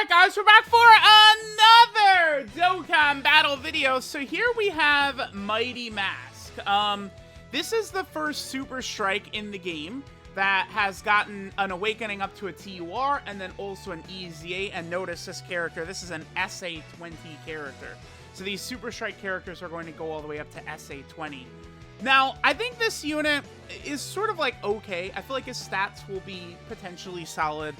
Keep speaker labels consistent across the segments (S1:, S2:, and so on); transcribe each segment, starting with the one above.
S1: Alright guys, we're back for another Dokkan battle video. So here we have Mighty Mask. This is the first Super Strike in the game that has gotten an awakening up to a TUR and then also an EZA. And notice this character, this is an SA20 character. So these Super Strike characters are going to go all the way up to SA20. Now, I think this unit is sort of like okay. I feel like his stats will be potentially solid.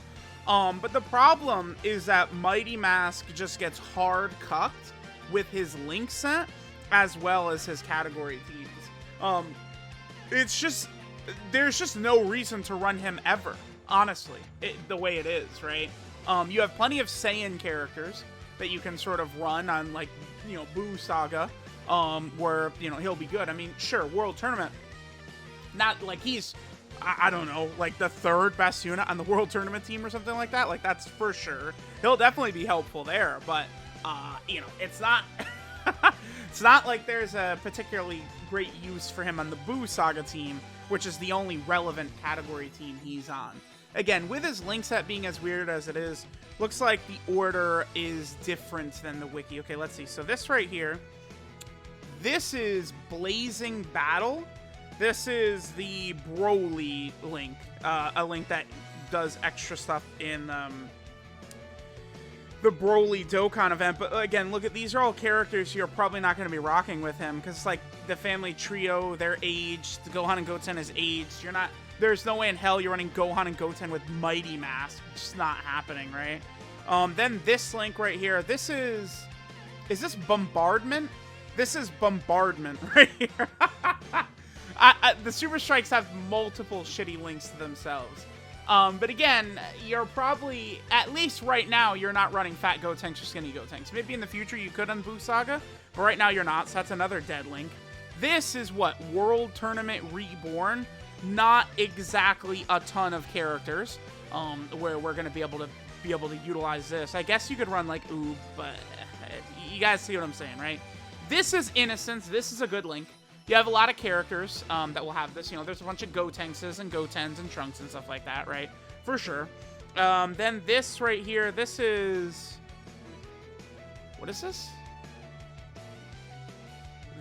S1: But the problem is that Mighty Mask just gets hard cucked with his link set as well as his category teams. It's just, there's just no reason to run him ever, honestly, the way it is, right? You have plenty of Saiyan characters that you can sort of run on, like, you know, Buu Saga, where, you know, he'll be good. I mean, sure, World Tournament, not like he's, I don't know, like the third best unit on the World Tournament team or something like that. Like, that's for sure. He'll definitely be helpful there, but, you know, it's not, it's not like there's a particularly great use for him on the Buu Saga team, which is the only relevant category team he's on. Again, with his link set being as weird as it is, looks like the order is different than the wiki. Okay, let's see. So this right here, this is Blazing Battle. This is the Broly link, a link that does extra stuff in the Broly Dokkan event. But again, look at, these are all characters you're probably not going to be rocking with him, because it's like the family trio, they're aged. Gohan and Goten is aged. You're not, there's no way in hell you're running Gohan and Goten with Mighty Mask. It's just not happening, right? Then this link right here, this is this Bombardment? This is Bombardment right here. The Super Strikes have multiple shitty links to themselves. But again, you're probably, at least right now, you're not running Fat Gotenks or Skinny Gotenks. Maybe in the future you could on Buu Saga, but right now you're not, so that's another dead link. This is what? World Tournament Reborn. Not exactly a ton of characters where we're going to be able to utilize this. I guess you could run like Oob, but you guys see what I'm saying, right? This is Innocence. This is a good link. You have a lot of characters that will have this. You know, there's a bunch of Gotenkses and Gotens and Trunks and stuff like that, right? For sure. Then this right here, this is... What is this?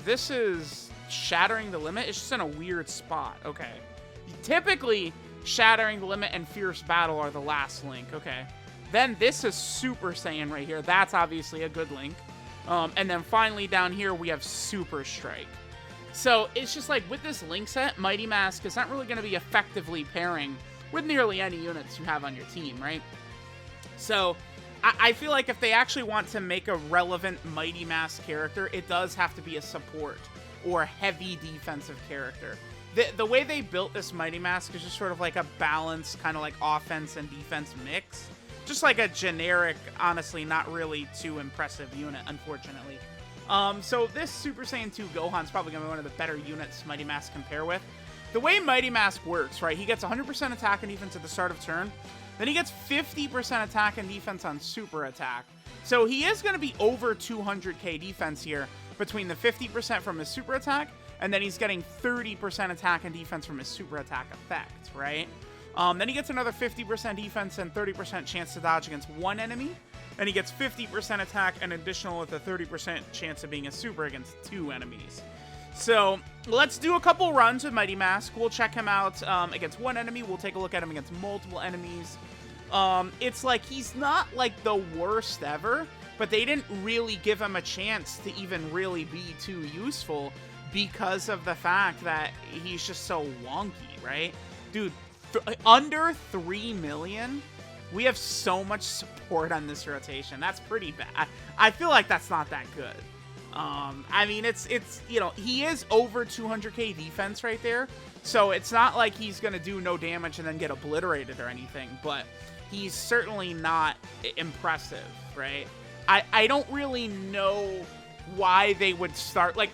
S1: This is Shattering the Limit. It's just in a weird spot. Okay. Typically, Shattering the Limit and Fierce Battle are the last link. Okay. Then this is Super Saiyan right here. That's obviously a good link. And then finally down here, we have Super Strike. So it's just like with this link set, Mighty Mask is not really going to be effectively pairing with nearly any units you have on your team, right? So I feel like if they actually want to make a relevant Mighty Mask character, it does have to be a support or heavy defensive character. The way they built this Mighty Mask is just sort of like a balanced kind of like offense and defense mix. Just like a generic, honestly, not really too impressive unit, unfortunately. So this Super Saiyan 2 Gohan's probably going to be one of the better units Mighty Mask can pair with. The way Mighty Mask works, right, he gets 100% attack and defense at the start of turn. Then he gets 50% attack and defense on Super Attack. So he is going to be over 200k defense here between the 50% from his Super Attack, and then he's getting 30% attack and defense from his Super Attack effect, right? Then he gets another 50% defense and 30% chance to dodge against one enemy. And he gets 50% attack and additional with a 30% chance of being a super against two enemies. So let's do a couple runs with Mighty Mask. We'll check him out against one enemy. We'll take a look at him against multiple enemies. It's like he's not like the worst ever, but they didn't really give him a chance to even really be too useful because of the fact that he's just so wonky, right? Dude, under 3 million... We have so much support on this rotation. That's pretty bad. I feel like that's not that good. I mean, it's you know, he is over 200k defense right there. So it's not like he's going to do no damage and then get obliterated or anything. But he's certainly not impressive, right? I don't really know why they would start. Like,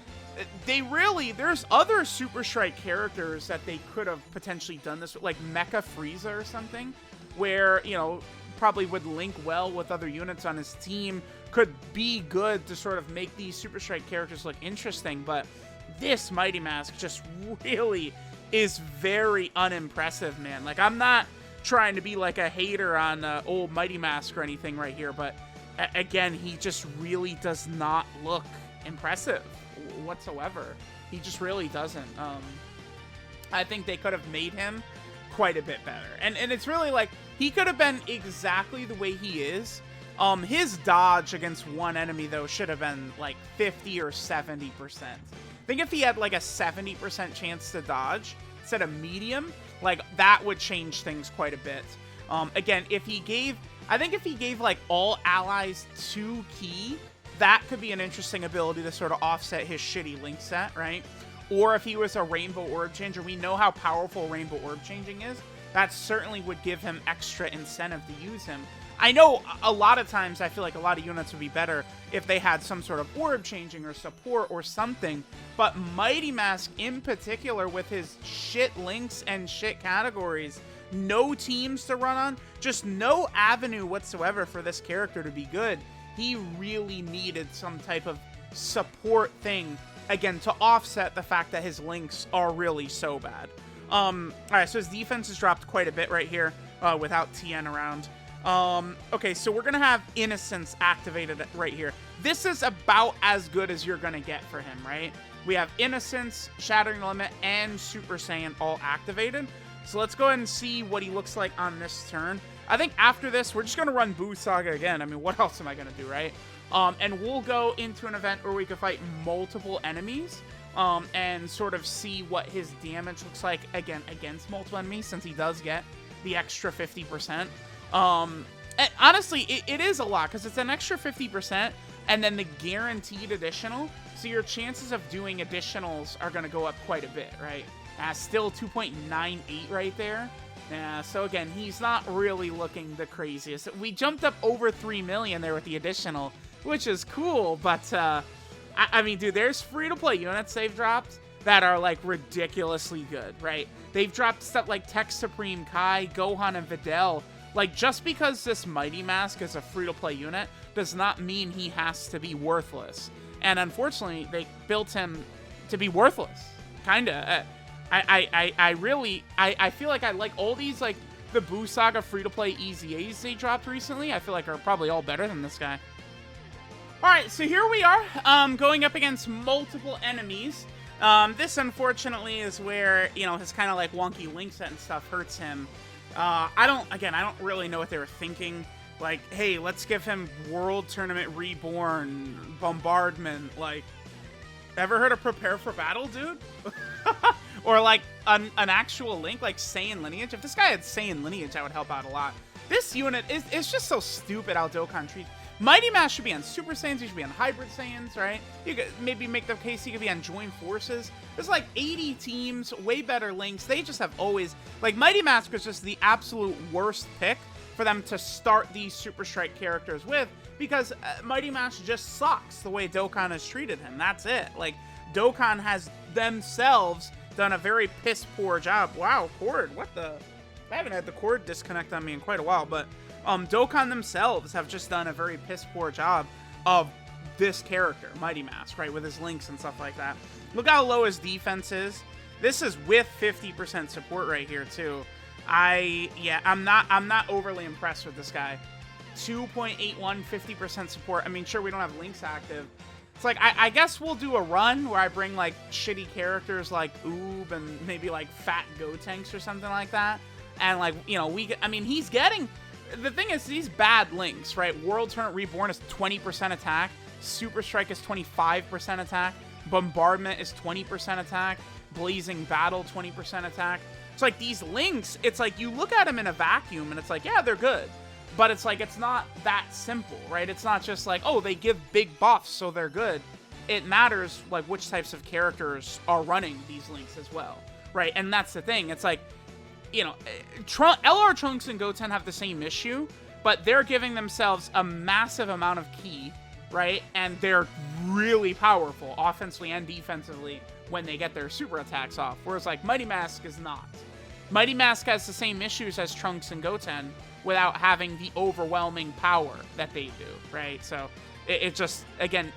S1: there's other Super Strike characters that they could have potentially done this with. Like Mecha Frieza or something. Where, you know, probably would link well with other units on his team, could be good to sort of make these Super Strike characters look interesting, but this Mighty Mask just really is very unimpressive, man. Like, I'm not trying to be like a hater on old Mighty Mask or anything right here, but again, he just really does not look impressive whatsoever. He just really doesn't. I think they could have made him quite a bit better. And it's really like, he could have been exactly the way he is. His dodge against one enemy, though, should have been like 50 or 70%. I think if he had like a 70% chance to dodge instead of medium, like that would change things quite a bit. Again, I think if he gave like all allies 2 key, that could be an interesting ability to sort of offset his shitty link set, right? Or if he was a Rainbow Orb Changer, we know how powerful Rainbow Orb Changing is. That certainly would give him extra incentive to use him. I know a lot of times I feel like a lot of units would be better if they had some sort of orb changing or support or something, but Mighty Mask in particular, with his shit links and shit categories, no teams to run on, just no avenue whatsoever for this character to be good, he really needed some type of support thing, again, to offset the fact that his links are really so bad. Alright, so his defense has dropped quite a bit right here, without TN around. Okay, so we're gonna have Innocence activated right here. This is about as good as you're gonna get for him, right? We have Innocence, Shattering the Limit, and Super Saiyan all activated. So let's go ahead and see what he looks like on this turn. I think after this, we're just gonna run Boo Saga again. I mean, what else am I gonna do, right? And we'll go into an event where we can fight multiple enemies, and sort of see what his damage looks like, again, against multiple enemies, since he does get the extra 50%. And honestly, it is a lot, because it's an extra 50%, and then the guaranteed additional, so your chances of doing additionals are going to go up quite a bit, right? Still 2.98 right there. So again, he's not really looking the craziest. We jumped up over 3 million there with the additional, which is cool, but I mean, dude, there's free-to-play units they've dropped that are, like, ridiculously good, right? They've dropped stuff like Tech Supreme Kai, Gohan, and Videl. Like, just because this Mighty Mask is a free-to-play unit does not mean he has to be worthless. And unfortunately, they built him to be worthless. Kinda. I feel like I like all these, like, the Boo Saga free-to-play EZAs they dropped recently, I feel like are probably all better than this guy. Alright, so here we are, going up against multiple enemies. This, unfortunately, is where, you know, his kind of, like, wonky link set and stuff hurts him. I don't really know what they were thinking. Like, hey, let's give him World Tournament Reborn, Bombardment, like, ever heard of Prepare for Battle, dude? Or, like, an actual link, like Saiyan Lineage. If this guy had Saiyan Lineage, that would help out a lot. This unit is just so stupid how Dokkan treats. Mighty Mask should be on Super Saiyans, he should be on Hybrid Saiyans, right? You could maybe make the case he could be on Joint Forces. There's like 80 teams, way better links. They just have always, like, Mighty Mask was just the absolute worst pick for them to start these Super Strike characters with, because Mighty Mask just sucks the way Dokkan has treated him. That's it. Like, Dokkan has themselves done a very piss-poor job. Wow, cord, what the? I haven't had the cord disconnect on me in quite a while, but Dokkan themselves have just done a very piss-poor job of this character, Mighty Mask, right, with his links and stuff like that. Look how low his defense is. This is with 50% support right here, too. I'm not overly impressed with this guy. 2.81, 50% support. I mean, sure, we don't have links active. It's like, I guess we'll do a run where I bring, like, shitty characters like Oob and maybe, like, Fat Gotenks or something like that. And, like, you know, he's getting... The thing is, these bad links, right? World Tournament Reborn is 20% attack. Super Strike is 25% attack. Bombardment is 20% attack. Blazing Battle, 20% attack. It's like, these links, it's like, you look at them in a vacuum, and it's like, yeah, they're good. But it's like, it's not that simple, right? It's not just like, oh, they give big buffs, so they're good. It matters, like, which types of characters are running these links as well, right? And that's the thing. It's like, you know, LR Trunks and Goten have the same issue, but they're giving themselves a massive amount of ki, right? And they're really powerful, offensively and defensively, when they get their super attacks off. Whereas, like, Mighty Mask is not. Mighty Mask has the same issues as Trunks and Goten without having the overwhelming power that they do, right? So, it just, again,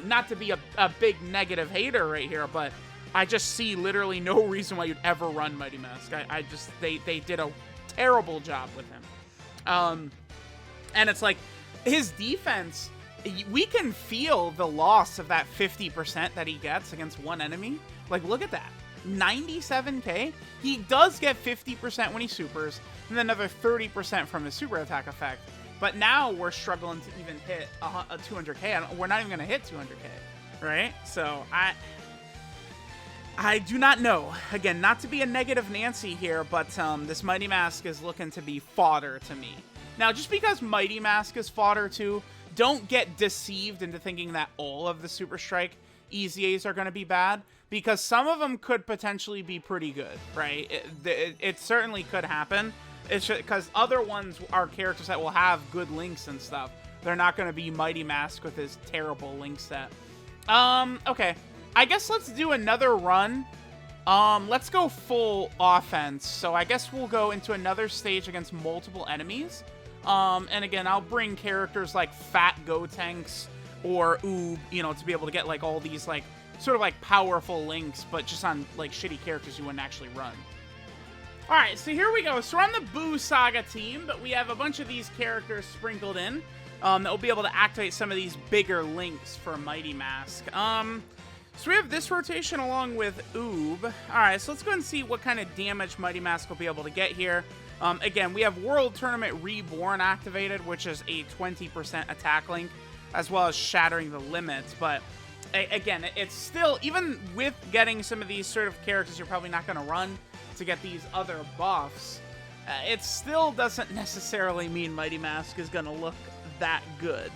S1: not to be a big negative hater right here, but I just see literally no reason why you'd ever run Mighty Mask. They did a terrible job with him. And it's like, his defense, we can feel the loss of that 50% that he gets against one enemy. Like, look at that. 97k. He does get 50% when he supers, and then another 30% from his super attack effect. But now we're struggling to even hit a 200k. We're not even going to hit 200k, right? So I do not know. Again, not to be a negative Nancy here, but this Mighty Mask is looking to be fodder to me. Now, just because Mighty Mask is fodder too, don't get deceived into thinking that all of the Super Strike EZAs are going to be bad, because some of them could potentially be pretty good, right? It certainly could happen. It's just because other ones are characters that will have good links and stuff. They're not going to be Mighty Mask with his terrible link set. Okay. I guess let's do another run. Let's go full offense. So I guess we'll go into another stage against multiple enemies. And again, I'll bring characters like Fat Gotenks or Oob, you know, to be able to get like all these like sort of like powerful links, but just on like shitty characters you wouldn't actually run. All right, so here we go. So we're on the Boo Saga team, but we have a bunch of these characters sprinkled in that will be able to activate some of these bigger links for Mighty Mask. So we have this rotation along with Oob. All right, so let's go and see what kind of damage Mighty Mask will be able to get here. Again, we have World Tournament Reborn activated, which is a 20% attack link, as well as Shattering the Limits. But again, it's still, even with getting some of these sort of characters you're probably not going to run to get these other buffs, it still doesn't necessarily mean Mighty Mask is going to look that good,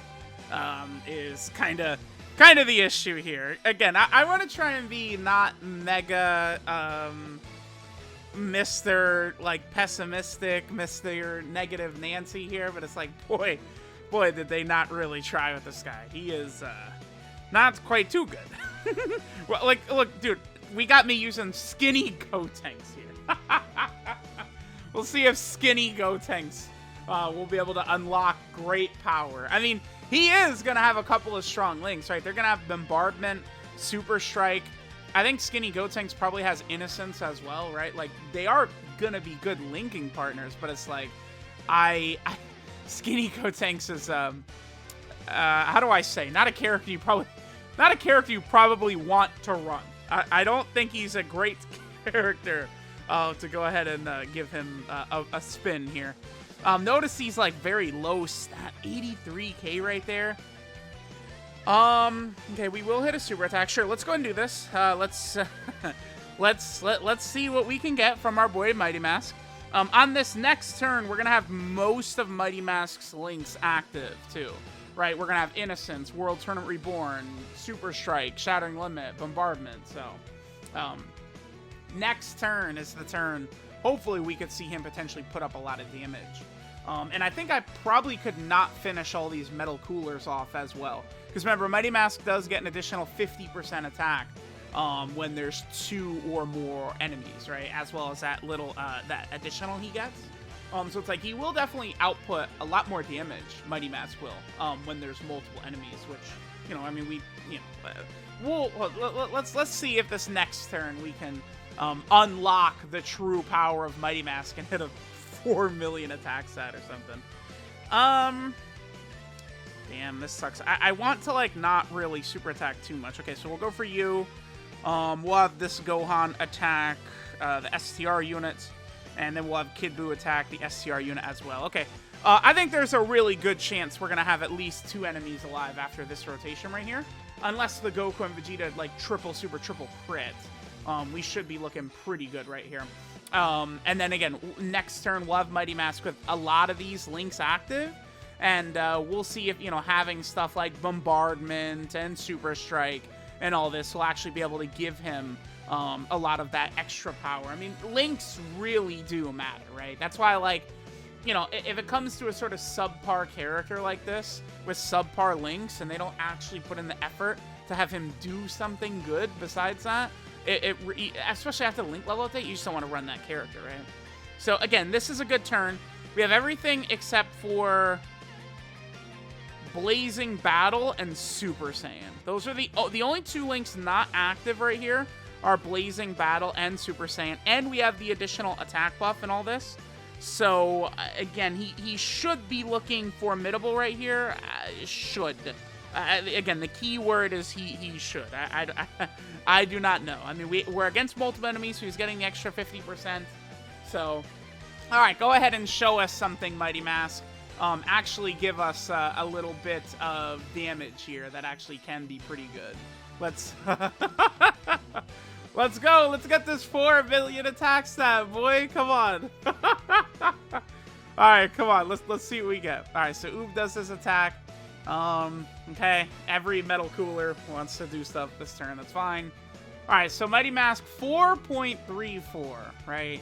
S1: is kind of the issue here. Again, I want to try and be not mega Mr. like pessimistic, Mr. Negative Nancy here, but it's like, boy, did they not really try with this guy. He is not quite too good. Well, like, look, dude, we got me using skinny Gotenks here. We'll see if skinny Gotenks will be able to unlock great power. I mean, he is going to have a couple of strong links, right? They're going to have Bombardment, Super Strike. I think Skinny Gotenks probably has Innocence as well, right? Like, they are going to be good linking partners, but it's like, Skinny Gotenks is, how do I say? Not a character you probably want to run. I don't think he's a great character to go ahead and give him a spin here. Notice he's like very low stat, 83k right there. Okay, we will hit a super attack. Sure, let's go and do this. Let's see what we can get from our boy Mighty Mask. On this next turn, we're gonna have most of Mighty Mask's links active too, right? We're gonna have Innocence, World Tournament Reborn, Super Strike, Shattering Limit, Bombardment. So, next turn is the turn. Hopefully, we could see him potentially put up a lot of damage. And I think I probably could not finish all these metal coolers off as well. Because remember, Mighty Mask does get an additional 50% attack when there's 2 or more enemies, right? As well as that little, that additional he gets. So it's like, he will definitely output a lot more damage, Mighty Mask will, when there's multiple enemies, which, you know, I mean, let's see if this next turn we can unlock the true power of Mighty Mask and hit a 4 million attack stat or something. Damn, this sucks. I want to, like, not really super attack too much. Okay, so we'll go for you. We'll have this Gohan attack the STR units, and then we'll have Kid Buu attack the STR unit as well. Okay, I think there's a really good chance we're going to have at least 2 enemies alive after this rotation right here. Unless the Goku and Vegeta, like, triple crit. We should be looking pretty good right here. And then again, next turn, we'll have Mighty Mask with a lot of these links active. And we'll see if, you know, having stuff like Bombardment and Super Strike and all this will actually be able to give him a lot of that extra power. I mean, links really do matter, right? That's why, like, you know, if it comes to a sort of subpar character like this with subpar links and they don't actually put in the effort to have him do something good besides that, especially after the link level update, you just don't want to run that character, right? So again, this is a good turn. We have everything except for Blazing Battle and Super Saiyan. Those are the only 2 links not active right here are Blazing Battle and Super Saiyan, and we have the additional attack buff and all this. So, again, he should be looking formidable right here. Should. Again, the key word is he should. I do not know. I mean, we're against multiple enemies, so he's getting the extra 50%. So, all right, go ahead and show us something, Mighty Mask. Actually give us a little bit of damage here that actually can be pretty good. Let's let's go. Let's get this 4 million attack stat, boy. Come on. All right, come on. Let's see what we get. All right, so Oob does this attack. Okay, every metal cooler wants to do stuff this turn. That's fine. All right, so Mighty Mask 4.34, right?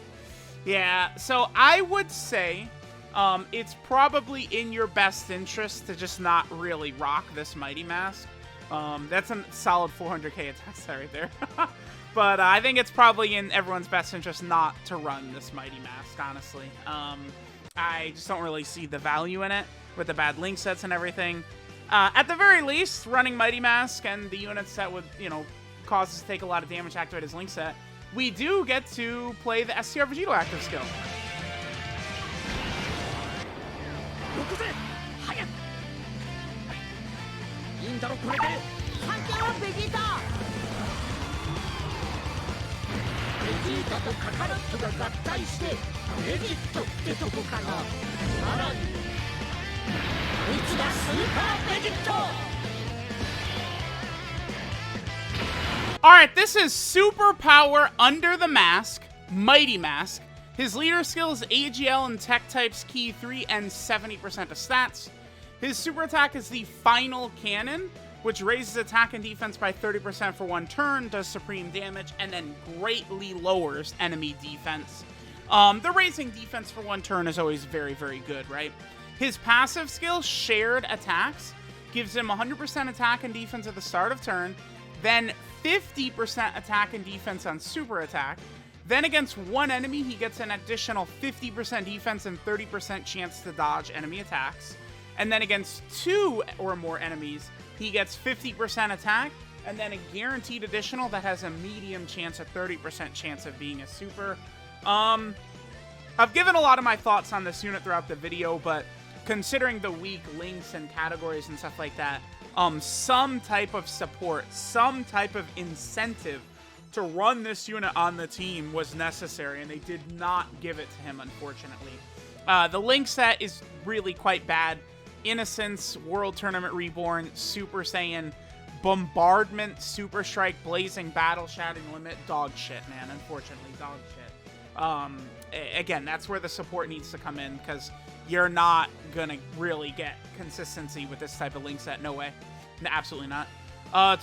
S1: Yeah, so I would say it's probably in your best interest to just not really rock this Mighty Mask. That's a solid 400k attack stat right there. But I think it's probably in everyone's best interest not to run this Mighty Mask, honestly. I just don't really see the value in it with the bad link sets and everything. At the very least, running Mighty Mask and the units that would, you know, cause us to take a lot of damage to activate his link set, we do get to play the STR Vegito active skill. Alright, this is Superpower Under the Mask, Mighty Mask. His leader skill is AGL and Tech Types Key 3 and 70% of stats. His super attack is the Final Cannon, which raises attack and defense by 30% for 1 turn, does supreme damage, and then greatly lowers enemy defense. The raising defense for 1 turn is always very, very good, right? His passive skill, Shared Attacks, gives him 100% attack and defense at the start of turn, then 50% attack and defense on super attack. Then against 1 enemy, he gets an additional 50% defense and 30% chance to dodge enemy attacks. And then against 2 or more enemies, he gets 50% attack, and then a guaranteed additional that has a medium chance, a 30% chance of being a super. I've given a lot of my thoughts on this unit throughout the video, but considering the weak links and categories and stuff like that, some type of support, some type of incentive to run this unit on the team was necessary, and they did not give it to him, unfortunately. The link set is really quite bad. Innocence, World Tournament Reborn, Super Saiyan, Bombardment, Super Strike, Blazing Battle, Shattering Limit, dog shit, man. Unfortunately, dog shit. Again, that's where the support needs to come in, because you're not gonna really get consistency with this type of link set. No way. No, absolutely not.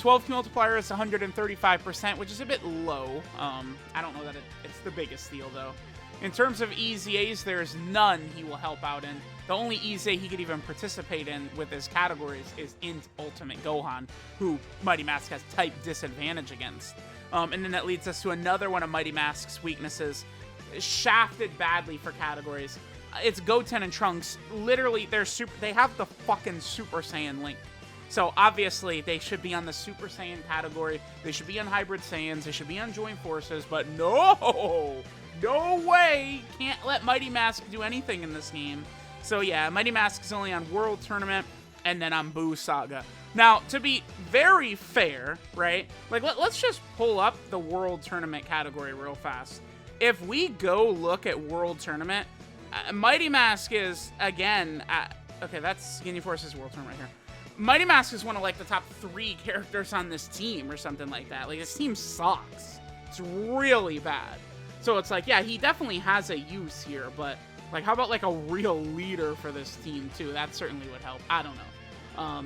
S1: 12 multiplier is 135%, which is a bit low. I don't know that it's the biggest deal, though. In terms of EZAs, there's none he will help out in. The only EZA he could even participate in with his categories is in Ultimate Gohan, who Mighty Mask has type disadvantage against. And then that leads us to another one of Mighty Mask's weaknesses, shafted badly for categories. It's Goten and Trunks. Literally, they have the fucking Super Saiyan link. So obviously, they should be on the Super Saiyan category. They should be on Hybrid Saiyans. They should be on Joint Forces. But no! No way! Can't let Mighty Mask do anything in this game. So yeah, Mighty Mask is only on World Tournament and then on Buu Saga. Now, to be very fair, right? Like, let's just pull up the World Tournament category real fast. If we go look at World Tournament, Mighty Mask is, again, okay, that's Ginyu Force's World Tournament right here. Mighty Mask is one of, like, the top 3 characters on this team or something like that. Like, this team sucks. It's really bad. So it's like, yeah, he definitely has a use here, but, like, how about, like, a real leader for this team, too? That certainly would help. I don't know.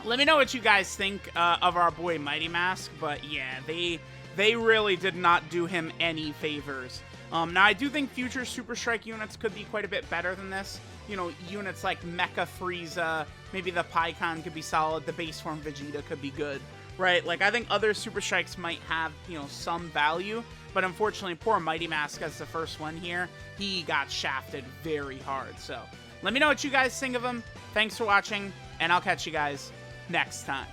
S1: Let me know what you guys think of our boy Mighty Mask, but, yeah, they really did not do him any favors. Now, I do think future Super Strike units could be quite a bit better than this. You know, units like Mecha Frieza, maybe the Pikkon could be solid, the base form Vegeta could be good, right? Like, I think other Super Strikes might have, you know, some value, but unfortunately, poor Mighty Mask as the first one here, he got shafted very hard. So, let me know what you guys think of him. Thanks for watching, and I'll catch you guys next time.